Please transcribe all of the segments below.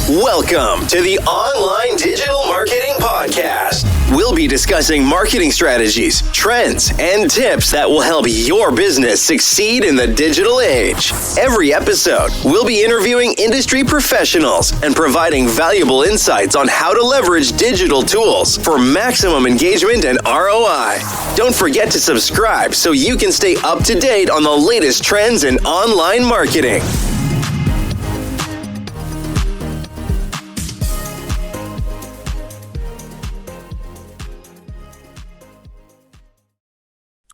Welcome to the Online Digital Marketing Podcast. We'll be discussing marketing strategies, trends, and tips that will help your business succeed in the digital age. Every episode, we'll be interviewing industry professionals and providing valuable insights on how to leverage digital tools for maximum engagement and ROI. Don't forget to subscribe so you can stay up to date on the latest trends in online marketing.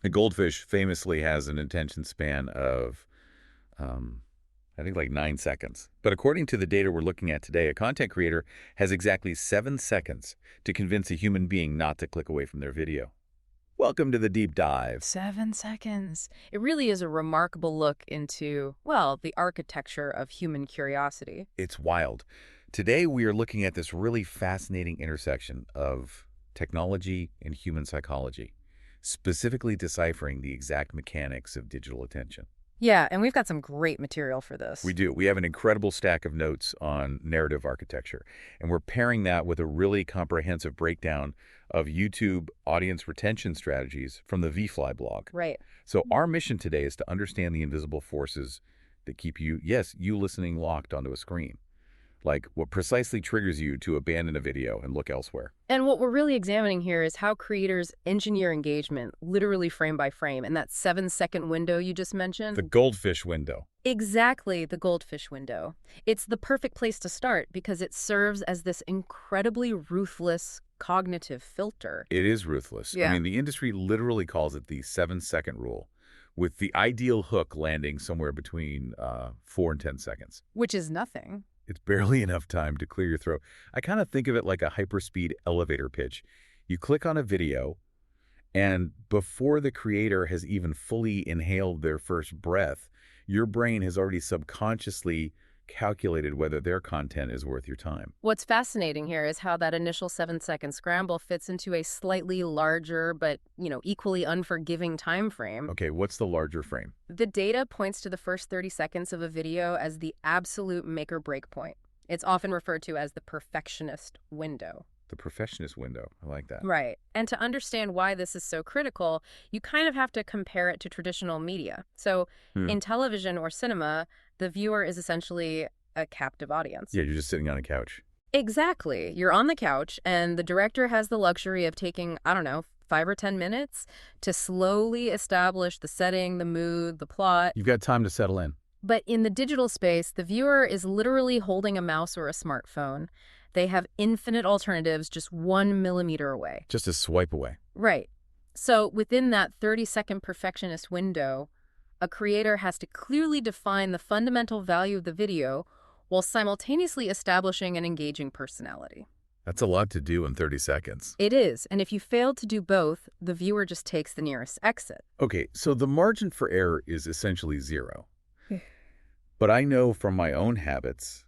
A goldfish famously has an attention span of, I think like 9 seconds. But according to the data we're looking at today, a content creator has exactly 7 seconds to convince a human being not to click away from their video. Welcome to the deep dive. 7 seconds. It really is a remarkable look into, well, the architecture of human curiosity. It's wild. Today we are looking at this really fascinating intersection of technology and human psychology, specifically deciphering the exact mechanics of digital attention. Yeah, and we've got some great material for this. We do. We have an incredible stack of notes on narrative architecture, and we're pairing that with a really comprehensive breakdown of YouTube audience retention strategies from the VFly blog. Right. So our mission today is to understand the invisible forces that keep you listening locked onto a screen. Like what precisely triggers you to abandon a video and look elsewhere. And what we're really examining here is how creators engineer engagement, literally frame by frame. And that 7-second window you just mentioned. The goldfish window. Exactly, the goldfish window. It's the perfect place to start because it serves as this incredibly ruthless cognitive filter. It is ruthless. Yeah. I mean, the industry literally calls it the 7-second rule, with the ideal hook landing somewhere between 4 and 10 seconds. Which is nothing. It's barely enough time to clear your throat. I kind of think of it like a hyperspeed elevator pitch. You click on a video, and before the creator has even fully inhaled their first breath, your brain has already subconsciously calculated whether their content is worth your time. What's fascinating here is how that initial 7-second scramble fits into a slightly larger but, equally unforgiving time frame. Okay, what's the larger frame? The data points to the first 30 seconds of a video as the absolute make or break point. It's often referred to as the perfectionist window. The perfectionist window. I like that. Right. And to understand why this is so critical, you kind of have to compare it to traditional media. So in television or cinema, the viewer is essentially a captive audience. Yeah, you're just sitting on a couch. Exactly. You're on the couch, and the director has the luxury of taking, 5 or 10 minutes to slowly establish the setting, the mood, the plot. You've got time to settle in. But in the digital space, the viewer is literally holding a mouse or a smartphone. They have infinite alternatives just 1 millimeter away. Just a swipe away. Right. So within that 30-second perfectionist window, a creator has to clearly define the fundamental value of the video while simultaneously establishing an engaging personality. That's a lot to do in 30 seconds. It is, and if you fail to do both, the viewer just takes the nearest exit. Okay, so the margin for error is essentially zero. But I know from my own habits,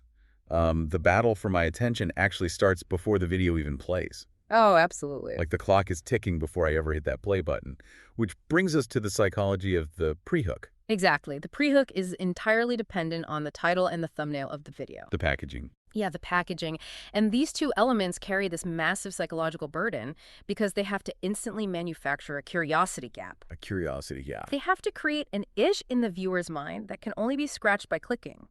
the battle for my attention actually starts before the video even plays. Oh, absolutely. Like the clock is ticking before I ever hit that play button, which brings us to the psychology of the pre-hook. Exactly. The pre-hook is entirely dependent on the title and the thumbnail of the video. The packaging. Yeah, the packaging. And these two elements carry this massive psychological burden because they have to instantly manufacture a curiosity gap. A curiosity gap. They have to create an itch in the viewer's mind that can only be scratched by clicking.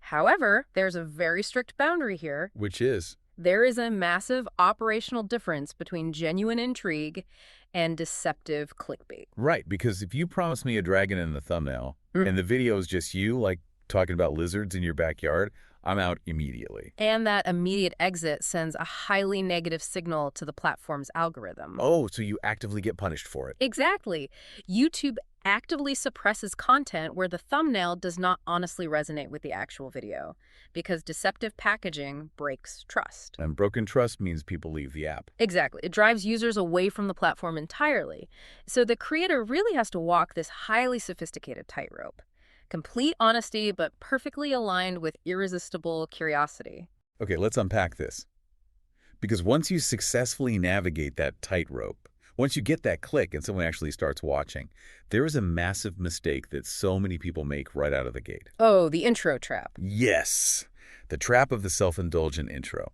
However, there's a very strict boundary here. Which is? There is a massive operational difference between genuine intrigue and deceptive clickbait. Right, because if you promise me a dragon in the thumbnail and the video is just you, like talking about lizards in your backyard, I'm out immediately. And that immediate exit sends a highly negative signal to the platform's algorithm. Oh, so you actively get punished for it. Exactly. YouTube actively suppresses content where the thumbnail does not honestly resonate with the actual video because deceptive packaging breaks trust. And broken trust means people leave the app. Exactly. It drives users away from the platform entirely. So the creator really has to walk this highly sophisticated tightrope. Complete honesty, but perfectly aligned with irresistible curiosity. Okay, let's unpack this. Because once you successfully navigate that tightrope, once you get that click and someone actually starts watching, there is a massive mistake that so many people make right out of the gate. Oh, the intro trap. Yes. The trap of the self-indulgent intro.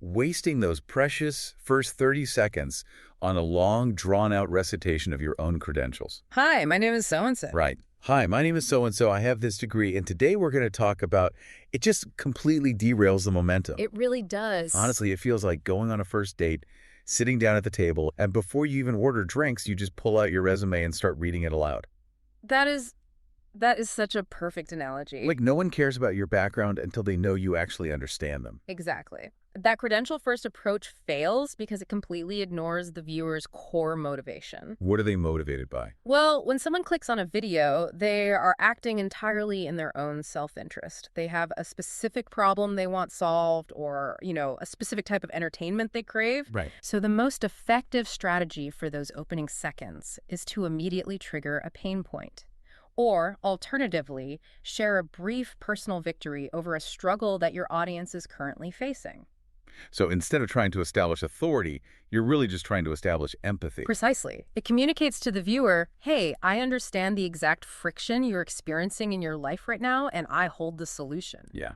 Wasting those precious first 30 seconds on a long, drawn-out recitation of your own credentials. Hi, my name is so-and-so. Right. Hi, my name is so-and-so. I have this degree, and today we're going to talk about, it just completely derails the momentum. It really does. Honestly, it feels like going on a first date, sitting down at the table, and before you even order drinks, you just pull out your resume and start reading it aloud. That is such a perfect analogy. Like no one cares about your background until they know you actually understand them. Exactly. That credential-first approach fails because it completely ignores the viewer's core motivation. What are they motivated by? Well, when someone clicks on a video, they are acting entirely in their own self-interest. They have a specific problem they want solved or, a specific type of entertainment they crave. Right. So the most effective strategy for those opening seconds is to immediately trigger a pain point. Or, alternatively, share a brief personal victory over a struggle that your audience is currently facing. So instead of trying to establish authority, you're really just trying to establish empathy. Precisely. It communicates to the viewer, hey, I understand the exact friction you're experiencing in your life right now, and I hold the solution. Yeah.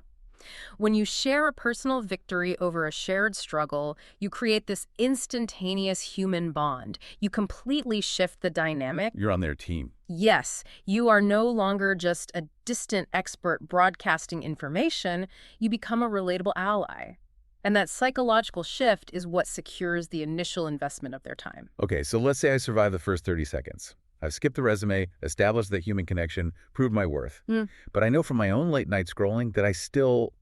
When you share a personal victory over a shared struggle, you create this instantaneous human bond. You completely shift the dynamic. You're on their team. Yes, you are no longer just a distant expert broadcasting information. You become a relatable ally. And that psychological shift is what secures the initial investment of their time. Okay, so let's say I survive the first 30 seconds. I've skipped the resume, established the human connection, proved my worth. But I know from my own late night scrolling that I still,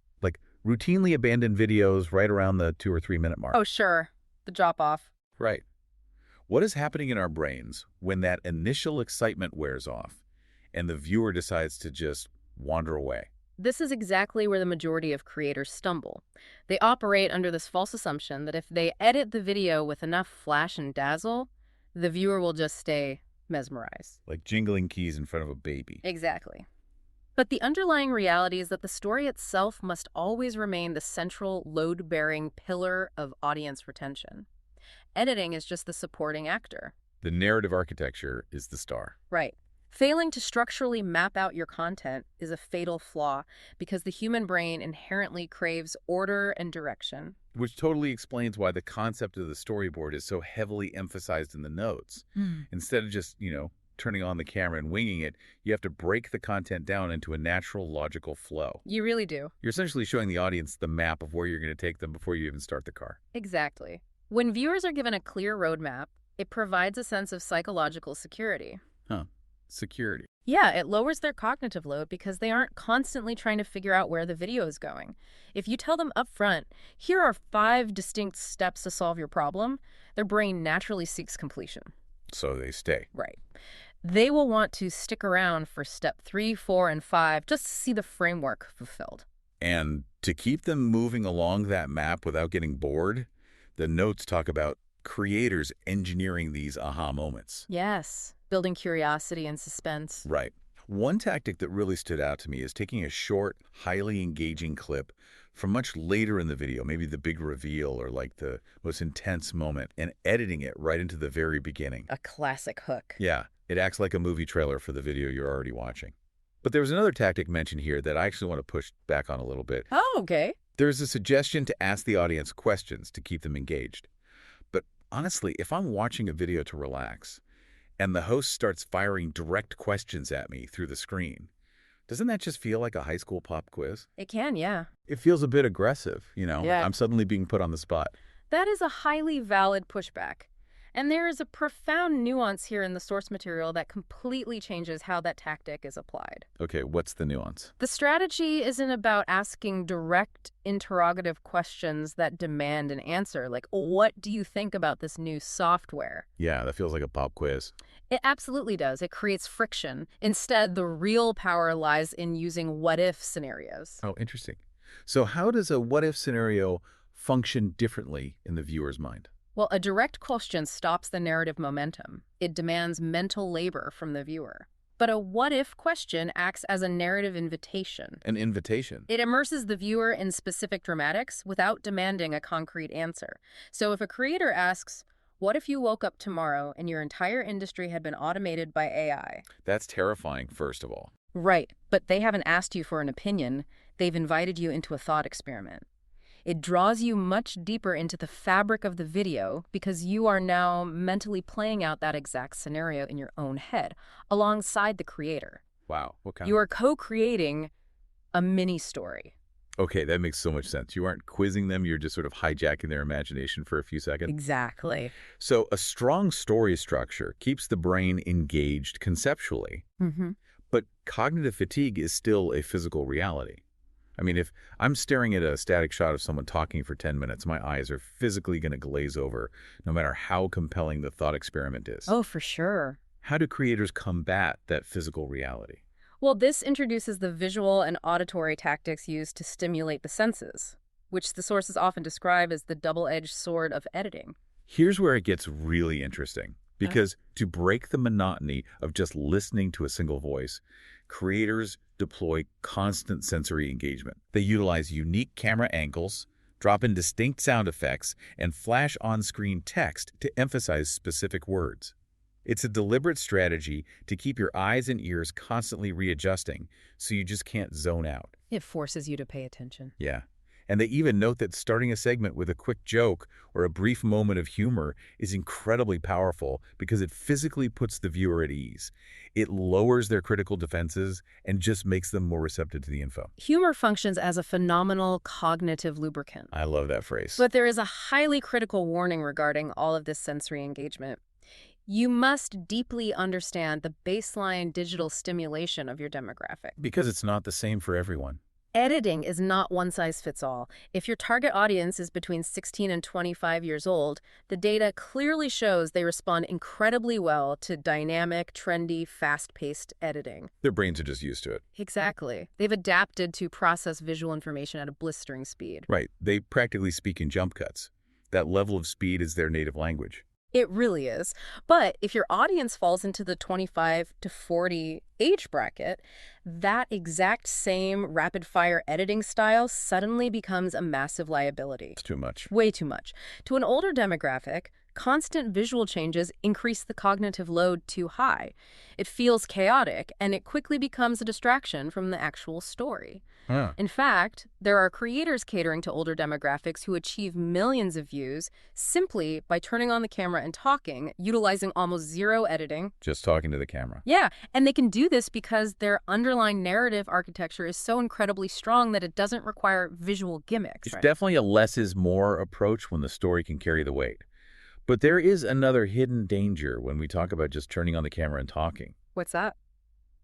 routinely abandon videos right around the 2 or 3 minute mark. Oh, sure. The drop off. Right. What is happening in our brains when that initial excitement wears off and the viewer decides to just wander away? This is exactly where the majority of creators stumble. They operate under this false assumption that if they edit the video with enough flash and dazzle, the viewer will just stay mesmerized. Like jingling keys in front of a baby. Exactly. But the underlying reality is that the story itself must always remain the central, load-bearing pillar of audience retention. Editing is just the supporting actor. The narrative architecture is the star. Right. Failing to structurally map out your content is a fatal flaw because the human brain inherently craves order and direction. Which totally explains why the concept of the storyboard is so heavily emphasized in the notes. Instead of just, turning on the camera and winging it, you have to break the content down into a natural, logical flow. You really do. You're essentially showing the audience the map of where you're going to take them before you even start the car. Exactly. When viewers are given a clear roadmap, it provides a sense of psychological security. Security. Yeah, it lowers their cognitive load because they aren't constantly trying to figure out where the video is going. If you tell them up front, here are 5 distinct steps to solve your problem, their brain naturally seeks completion. So they stay. Right. They will want to stick around for step 3, 4, and 5 just to see the framework fulfilled. And to keep them moving along that map without getting bored, the notes talk about creators engineering these aha moments. Yes. Building curiosity and suspense. Right. One tactic that really stood out to me is taking a short, highly engaging clip from much later in the video, maybe the big reveal or the most intense moment, and editing it right into the very beginning. A classic hook. Yeah, it acts like a movie trailer for the video you're already watching. But there was another tactic mentioned here that I actually want to push back on a little bit. Oh, okay. There's a suggestion to ask the audience questions to keep them engaged. But honestly, if I'm watching a video to relax, and the host starts firing direct questions at me through the screen, doesn't that just feel like a high school pop quiz? It can, yeah. It feels a bit aggressive, Yeah. I'm suddenly being put on the spot. That is a highly valid pushback. And there is a profound nuance here in the source material that completely changes how that tactic is applied. Okay, what's the nuance? The strategy isn't about asking direct interrogative questions that demand an answer, like, what do you think about this new software? Yeah, that feels like a pop quiz. It absolutely does. It creates friction. Instead, the real power lies in using what-if scenarios. Oh, interesting. So how does a what-if scenario function differently in the viewer's mind? Well, a direct question stops the narrative momentum. It demands mental labor from the viewer. But a what-if question acts as a narrative invitation. An invitation? It immerses the viewer in specific dramatics without demanding a concrete answer. So if a creator asks, what if you woke up tomorrow and your entire industry had been automated by AI? That's terrifying, first of all. Right, but they haven't asked you for an opinion. They've invited you into a thought experiment. It draws you much deeper into the fabric of the video because you are now mentally playing out that exact scenario in your own head alongside the creator. Wow. What kind You are co-creating a mini story. Okay, that makes so much sense. You aren't quizzing them, you're just sort of hijacking their imagination for a few seconds. Exactly. So a strong story structure keeps the brain engaged conceptually, but cognitive fatigue is still a physical reality. I mean, if I'm staring at a static shot of someone talking for 10 minutes, my eyes are physically going to glaze over, no matter how compelling the thought experiment is. Oh, for sure. How do creators combat that physical reality? Well, this introduces the visual and auditory tactics used to stimulate the senses, which the sources often describe as the double-edged sword of editing. Here's where it gets really interesting, because to break the monotony of just listening to a single voice, creators deploy constant sensory engagement. They utilize unique camera angles, drop in distinct sound effects, and flash on-screen text to emphasize specific words. It's a deliberate strategy to keep your eyes and ears constantly readjusting, so you just can't zone out. It forces you to pay attention. Yeah. And they even note that starting a segment with a quick joke or a brief moment of humor is incredibly powerful because it physically puts the viewer at ease. It lowers their critical defenses and just makes them more receptive to the info. Humor functions as a phenomenal cognitive lubricant. I love that phrase. But there is a highly critical warning regarding all of this sensory engagement. You must deeply understand the baseline digital stimulation of your demographic. Because it's not the same for everyone. Editing is not one size fits all. If your target audience is between 16 and 25 years old, the data clearly shows they respond incredibly well to dynamic, trendy, fast-paced editing. Their brains are just used to it. Exactly. They've adapted to process visual information at a blistering speed. Right. They practically speak in jump cuts. That level of speed is their native language. It really is. But if your audience falls into the 25 to 40 age bracket, that exact same rapid-fire editing style suddenly becomes a massive liability. It's too much. Way too much. To an older demographic, constant visual changes increase the cognitive load too high. It feels chaotic, and it quickly becomes a distraction from the actual story. In fact, there are creators catering to older demographics who achieve millions of views simply by turning on the camera and talking, utilizing almost zero editing. Just talking to the camera. Yeah, and they can do this because their underlying narrative architecture is so incredibly strong that it doesn't require visual gimmicks. It's definitely a less is more approach when the story can carry the weight. But there is another hidden danger when we talk about just turning on the camera and talking. What's that?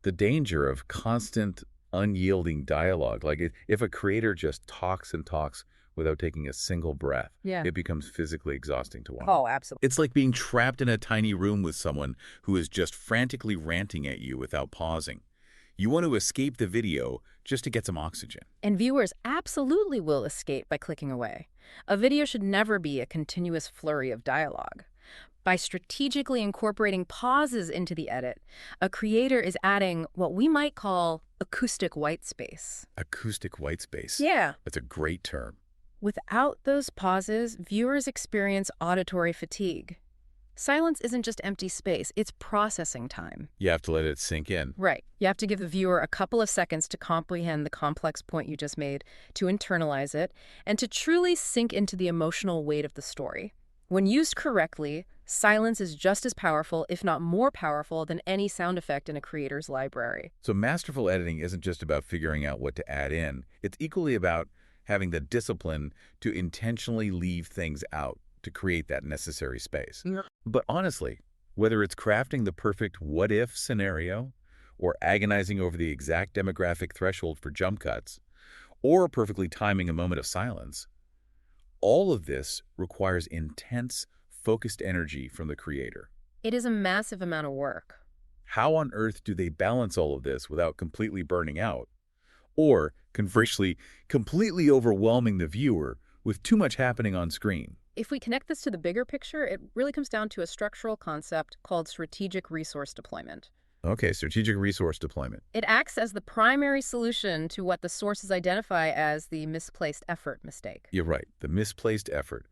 The danger of constant, unyielding dialogue. Like if a creator just talks and talks without taking a single breath, it becomes physically exhausting to watch. Oh, absolutely. It's like being trapped in a tiny room with someone who is just frantically ranting at you without pausing. You want to escape the video just to get some oxygen. And viewers absolutely will escape by clicking away. A video should never be a continuous flurry of dialogue. By strategically incorporating pauses into the edit, a creator is adding what we might call acoustic white space. Acoustic white space. Yeah. That's a great term. Without those pauses, viewers experience auditory fatigue. Silence isn't just empty space, it's processing time. You have to let it sink in. Right. You have to give the viewer a couple of seconds to comprehend the complex point you just made, to internalize it, and to truly sink into the emotional weight of the story. When used correctly, silence is just as powerful, if not more powerful, than any sound effect in a creator's library. So masterful editing isn't just about figuring out what to add in. It's equally about having the discipline to intentionally leave things out to create that necessary space. But honestly, whether it's crafting the perfect what-if scenario, or agonizing over the exact demographic threshold for jump cuts, or perfectly timing a moment of silence, all of this requires intense, focused energy from the creator. It is a massive amount of work. How on earth do they balance all of this without completely burning out? Or, conversely, completely overwhelming the viewer with too much happening on screen? If we connect this to the bigger picture, it really comes down to a structural concept called strategic resource deployment. Okay, strategic resource deployment. It acts as the primary solution to what the sources identify as the misplaced effort mistake. You're right, the misplaced effort.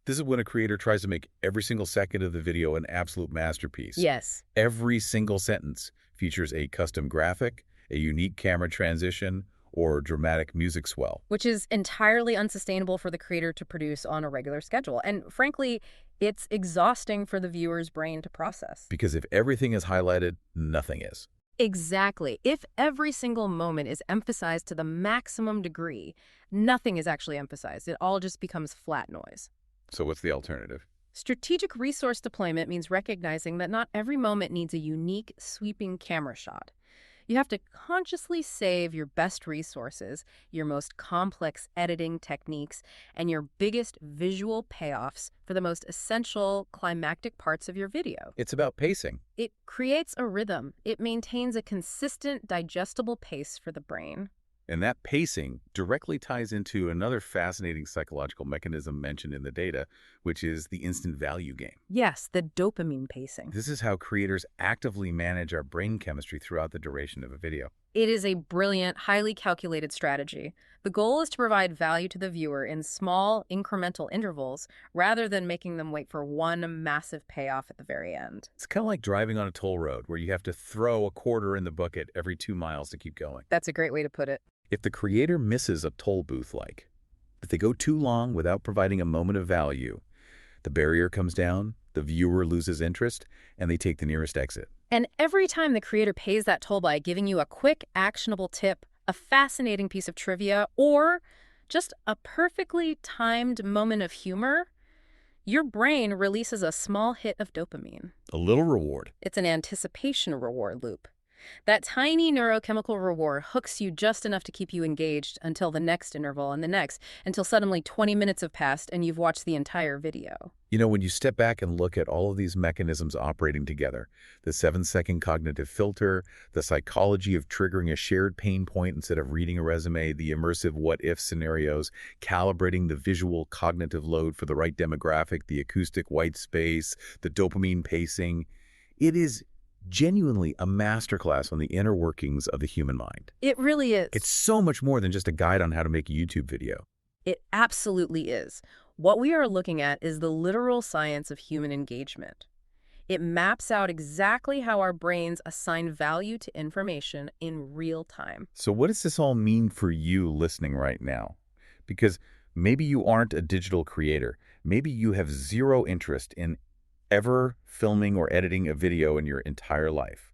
This is when a creator tries to make every single second of the video an absolute masterpiece. Yes. Every single sentence features a custom graphic, a unique camera transition, or dramatic music swell. Which is entirely unsustainable for the creator to produce on a regular schedule. And frankly, it's exhausting for the viewer's brain to process. Because if everything is highlighted, nothing is. Exactly. If every single moment is emphasized to the maximum degree, nothing is actually emphasized. It all just becomes flat noise. So what's the alternative? Strategic resource deployment means recognizing that not every moment needs a unique, sweeping camera shot. You have to consciously save your best resources, your most complex editing techniques, and your biggest visual payoffs for the most essential climactic parts of your video. It's about pacing. It creates a rhythm. It maintains a consistent, digestible pace for the brain. And that pacing directly ties into another fascinating psychological mechanism mentioned in the data, which is the instant value game. Yes, the dopamine pacing. This is how creators actively manage our brain chemistry throughout the duration of a video. It is a brilliant, highly calculated strategy. The goal is to provide value to the viewer in small, incremental intervals, rather than making them wait for one massive payoff at the very end. It's kind of like driving on a toll road where you have to throw a quarter in the bucket every 2 miles to keep going. That's a great way to put it. If the creator misses a toll booth if they go too long without providing a moment of value, the barrier comes down, the viewer loses interest, and they take the nearest exit. And every time the creator pays that toll by giving you a quick, actionable tip, a fascinating piece of trivia, or just a perfectly timed moment of humor, your brain releases a small hit of dopamine. A little reward. It's an anticipation reward loop. That tiny neurochemical reward hooks you just enough to keep you engaged until the next interval and the next, until suddenly 20 minutes have passed and you've watched the entire video. You know, when you step back and look at all of these mechanisms operating together, the 7-second cognitive filter, the psychology of triggering a shared pain point instead of reading a resume, the immersive what-if scenarios, calibrating the visual cognitive load for the right demographic, the acoustic white space, the dopamine pacing, it is genuinely a masterclass on the inner workings of the human mind. It really is. It's so much more than just a guide on how to make a YouTube video. It absolutely is. What we are looking at is the literal science of human engagement. It maps out exactly how our brains assign value to information in real time. So what does this all mean for you listening right now? Because maybe you aren't a digital creator. Maybe you have zero interest in ever filming or editing a video in your entire life.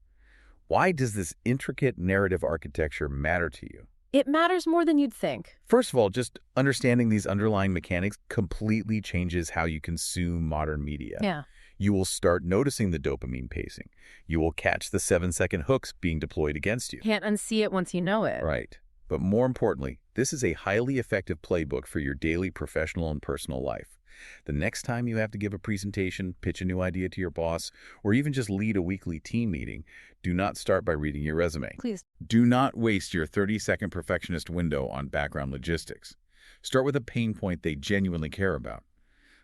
Why does this intricate narrative architecture matter to you? It matters more than you'd think. First of all, just understanding these underlying mechanics completely changes how you consume modern media. Yeah. You will start noticing the dopamine pacing. You will catch the 7-second hooks being deployed against you. Can't unsee it once you know it. Right. But more importantly, this is a highly effective playbook for your daily professional and personal life. The next time you have to give a presentation, pitch a new idea to your boss, or even just lead a weekly team meeting, do not start by reading your resume. Please. Do not waste your 30-second perfectionist window on background logistics. Start with a pain point they genuinely care about.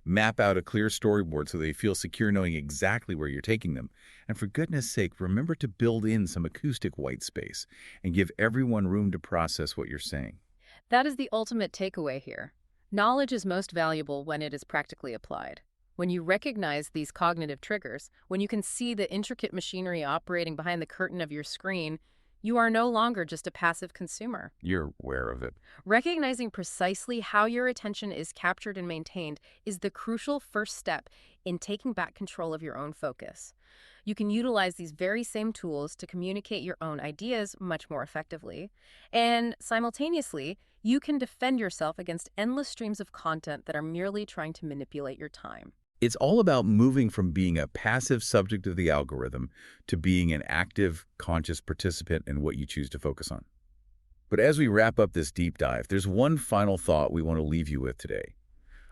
Map out a clear storyboard so they feel secure knowing exactly where you're taking them. And for goodness sake, remember to build in some acoustic white space and give everyone room to process what you're saying. That is the ultimate takeaway here. Knowledge is most valuable when it is practically applied. When you recognize these cognitive triggers, when you can see the intricate machinery operating behind the curtain of your screen, you are no longer just a passive consumer. You're aware of it. Recognizing precisely how your attention is captured and maintained is the crucial first step in taking back control of your own focus. You can utilize these very same tools to communicate your own ideas much more effectively. And simultaneously, you can defend yourself against endless streams of content that are merely trying to manipulate your time. It's all about moving from being a passive subject of the algorithm to being an active, conscious participant in what you choose to focus on. But as we wrap up this deep dive, there's one final thought we want to leave you with today.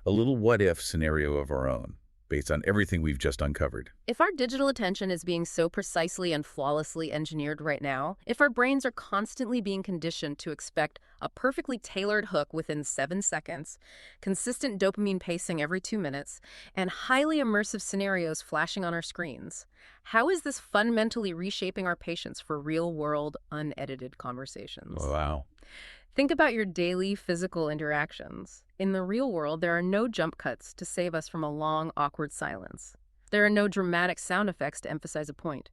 A little what-if scenario of our own, based on everything we've just uncovered. If our digital attention is being so precisely and flawlessly engineered right now, if our brains are constantly being conditioned to expect a perfectly tailored hook within 7 seconds, consistent dopamine pacing every 2 minutes, and highly immersive scenarios flashing on our screens, how is this fundamentally reshaping our patience for real-world, unedited conversations? Wow. Think about your daily physical interactions. In the real world, there are no jump cuts to save us from a long, awkward silence. There are no dramatic sound effects to emphasize a point.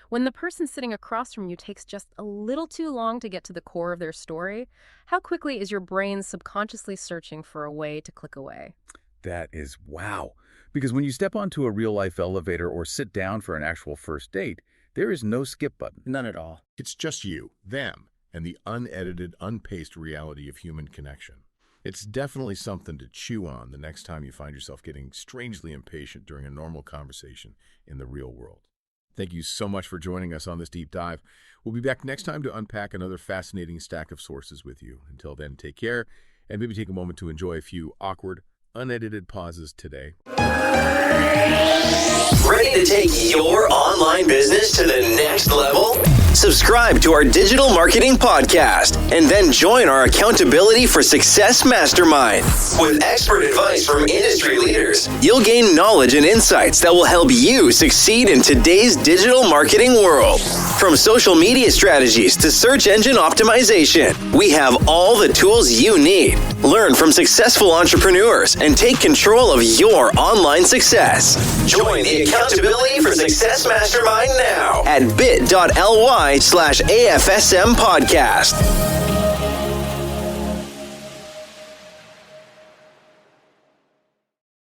When the person sitting across from you takes just a little too long to get to the core of their story, how quickly is your brain subconsciously searching for a way to click away? That is wow. Because when you step onto a real-life elevator or sit down for an actual first date, there is no skip button. None at all. It's just you, them, and the unedited, unpaced reality of human connection. It's definitely something to chew on the next time you find yourself getting strangely impatient during a normal conversation in the real world. Thank you so much for joining us on this deep dive. We'll be back next time to unpack another fascinating stack of sources with you. Until then, take care, and maybe take a moment to enjoy a few awkward, unedited pauses today. Ready to take your online business to the next level? Subscribe to our digital marketing podcast and then join our Accountability for Success Mastermind. With expert advice from industry leaders, you'll gain knowledge and insights that will help you succeed in today's digital marketing world. From social media strategies to search engine optimization, we have all the tools you need. Learn from successful entrepreneurs and take control of your online success. Join the Accountability for Success Mastermind now at bit.ly/AFSM podcast.